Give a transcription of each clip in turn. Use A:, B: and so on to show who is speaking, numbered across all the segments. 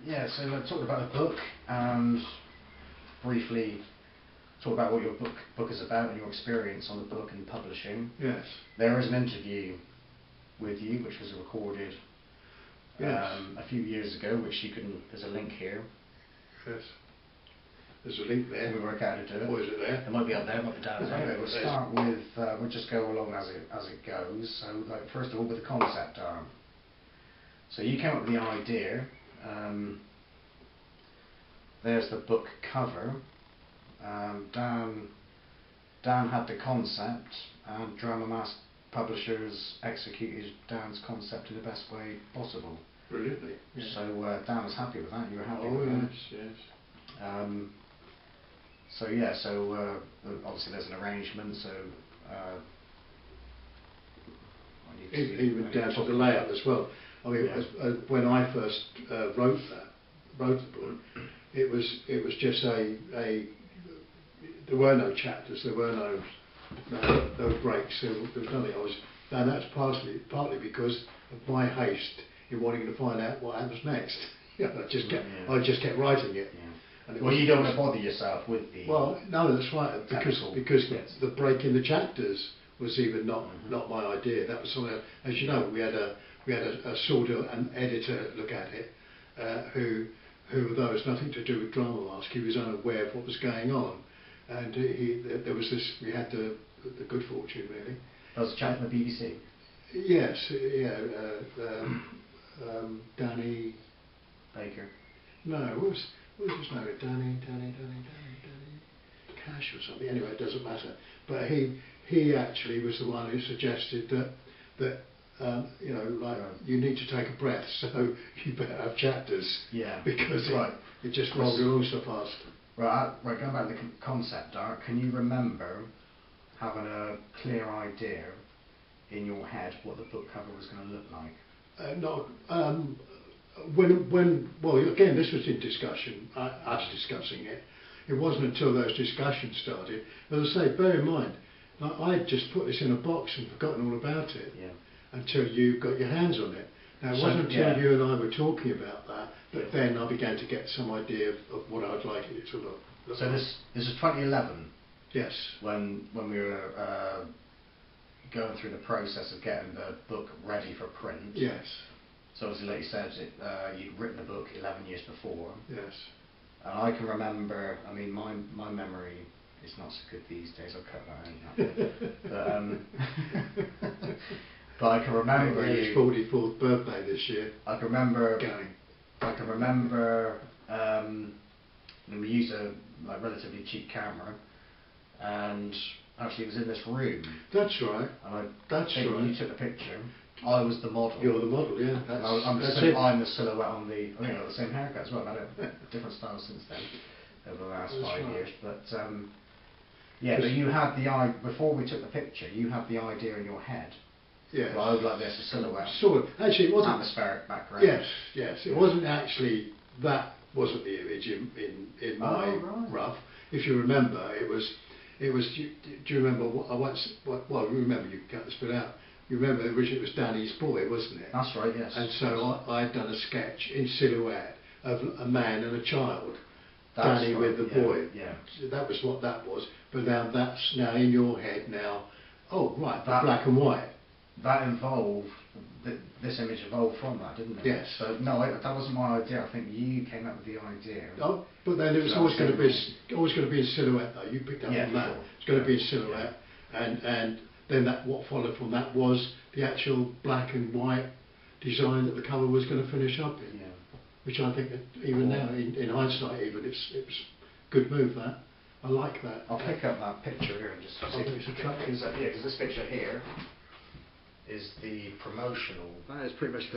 A: Yeah, so I talked about the book and briefly talk about what your book is about and your experience on the book and publishing.
B: Yes.
A: There is an interview with you which was recorded a few years ago, which you can. There's a link here.
B: Yes. There's a link there.
A: We work out to do it.
B: Or is it there?
A: It might be up there, it might be down there. We'll start with. We'll just go along as it goes. So, like, first of all, with the concept art. So you came up with the idea. There's the book cover. Dan had the concept, and Dramamask Publishers executed Dan's concept in the best way possible.
B: Brilliantly. Yeah.
A: So Dan was happy with that. You were happy with
B: that?
A: that.
B: Yes.
A: So yeah. So obviously there's an arrangement. So
B: even down to the layout as well. I mean, when I first wrote the book, it was just there were no chapters, there were no breaks, there was nothing. And that's partly because of my haste in wanting to find out what happens next. I just kept writing it.
A: Yeah. And you don't want to bother yourself with the.
B: Well, no, that's right. Because the break in the chapters was even not my idea. That was something. As you know, we had a sort of an editor look at it, who although it was nothing to do with Dramamask, he was unaware of what was going on, and there was this. We had the good fortune, really.
A: That was a chap from the BBC.
B: Yes, yeah. Danny
A: Baker.
B: No, what was his name? Danny Cash or something. Anyway, it doesn't matter. But he actually was the one who suggested that you need to take a breath, so you better have chapters.
A: Yeah.
B: Because it just rolled along so fast.
A: Right. Going back to the concept art, can you remember having a clear idea in your head what the book cover was going to look like?
B: No. Well, again, this was in discussion, us discussing it. It wasn't until those discussions started. As I say, bear in mind, I'd just put this in a box and forgotten all about it until you got your hands on it. Now, it wasn't until you and I were talking about that then I began to get some idea of what I'd like it to look
A: so
B: like.
A: This is 2011?
B: Yes.
A: When we were going through the process of getting the book ready for print.
B: Yes.
A: So obviously, like you said, you'd written the book 11 years before.
B: Yes.
A: And I can remember, I mean, my memory is not so good these days, I'll cut that out. But I can remember
B: his 44th birthday this year.
A: I can remember we used a relatively cheap camera, and actually it was in this room.
B: That's right.
A: And
B: That's right.
A: You took the picture. I was the model.
B: You're the model, yeah.
A: I'm the silhouette on the. I think I got the same haircut as well. I've had a different style since then over the last 5 years. But but you had the idea before we took the picture. You had the idea in your head.
B: Yeah.
A: Well, I would like this a silhouette.
B: Sort of. Actually, it wasn't
A: atmospheric background.
B: Yes. It wasn't actually that. Wasn't the image in my rough. If you remember, it was. Do you remember what I once? Well, you remember. You can cut this bit out. You remember originally it was Danny's boy, wasn't it?
A: That's right, yes.
B: And so I'd done a sketch in silhouette of a man and a child. Danny with the boy.
A: Yeah.
B: So that was what that was. But now that's now in your head now. Oh right,
A: that,
B: black and white.
A: That involved. This image evolved from that, didn't it?
B: Yes.
A: So no, that wasn't my idea. I think you came up with the idea.
B: Oh, but then it was always going to be in silhouette though. You picked up on that.
A: Sure.
B: It's going to be in silhouette, and then what followed from that was the actual black and white design that the cover was going to finish up in.
A: Yeah.
B: Which I think that even now, in hindsight, it was a good move. That I like that.
A: I'll pick up that picture here and just see because this picture here is the promotional. That is pretty much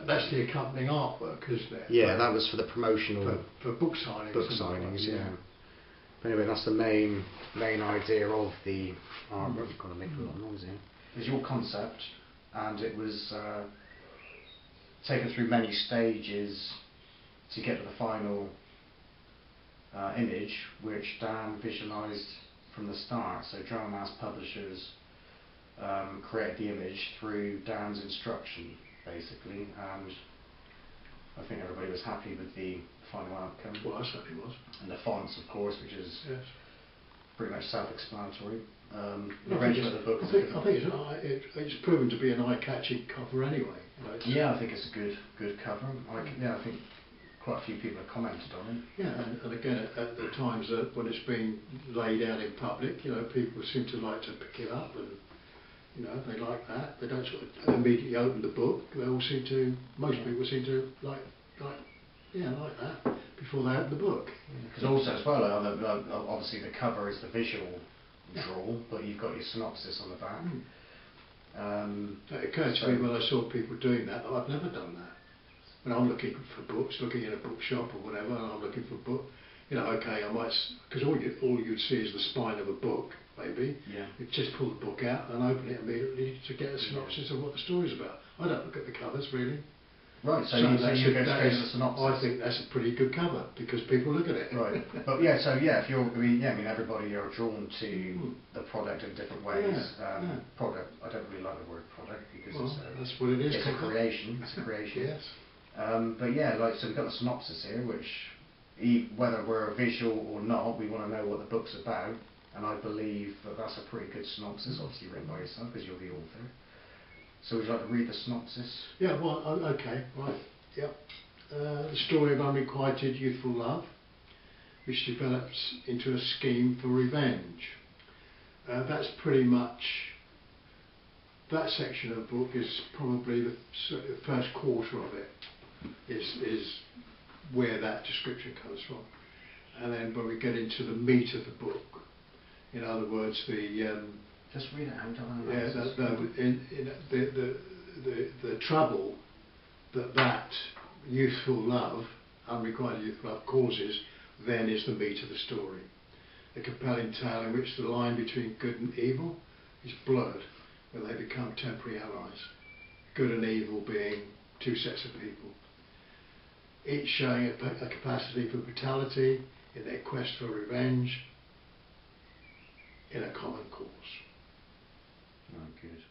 B: that's the accompanying artwork, isn't it?
A: Yeah, that was for the promotional
B: for book signings.
A: Book signings, yeah. But anyway, that's the main idea of the artwork. I've got to make a lot of noise here. It's your concept, and it was taken through many stages to get to the final image, which Dan visualised from the start. So Dramamask Publishers created the image through Dan's instruction, basically, and I think everybody was happy with the final outcome.
B: Well, I certainly was.
A: And the fonts, of course, which is pretty much self-explanatory.
B: I think it's proven to be an eye-catching cover anyway.
A: Yeah, I think it's a good cover. I think quite a few people have commented on it.
B: Yeah, and again, at the times that when it's been laid out in public, people seem to like to pick it up, and they like that. They don't sort of immediately open the book. Most people seem to like that before they open the book.
A: Because also as well, obviously the cover is the visual draw, but you've got your synopsis on the back.
B: It occurred to me when I saw people doing that I've never done that. When I'm looking for books, looking in a bookshop or whatever, and I'm looking for a book, okay, I might, because all you'd see is the spine of a book, maybe.
A: Yeah.
B: You just pull the book out and open it immediately to get a synopsis of what the story's about. I don't look at the covers really.
A: Right, so you go straight to the synopsis.
B: I think that's a pretty good cover because people look at it.
A: Right, but if you're, everybody are drawn to the product in different ways. Product, I don't really like the word product because
B: that's what it is.
A: It's a creation. It's a creation.
B: Yes.
A: So we've got the synopsis here, which whether we're a visual or not, we want to know what the book's about, and I believe that that's a pretty good synopsis, obviously written by yourself because you're the author. So would you like to read the synopsis?
B: Yeah, well, okay, right, yep. The story of unrequited youthful love, which develops into a scheme for revenge. That's pretty much, that section of the book is probably the first quarter of it, is where that description comes from. And then when we get into the meat of the book, in other words,
A: just read it out.
B: The trouble that youthful love, unrequited youthful love, causes, then is the meat of the story. A compelling tale in which the line between good and evil is blurred when they become temporary allies. Good and evil being two sets of people, each showing a capacity for brutality in their quest for revenge in a common cause.
A: Oh, good.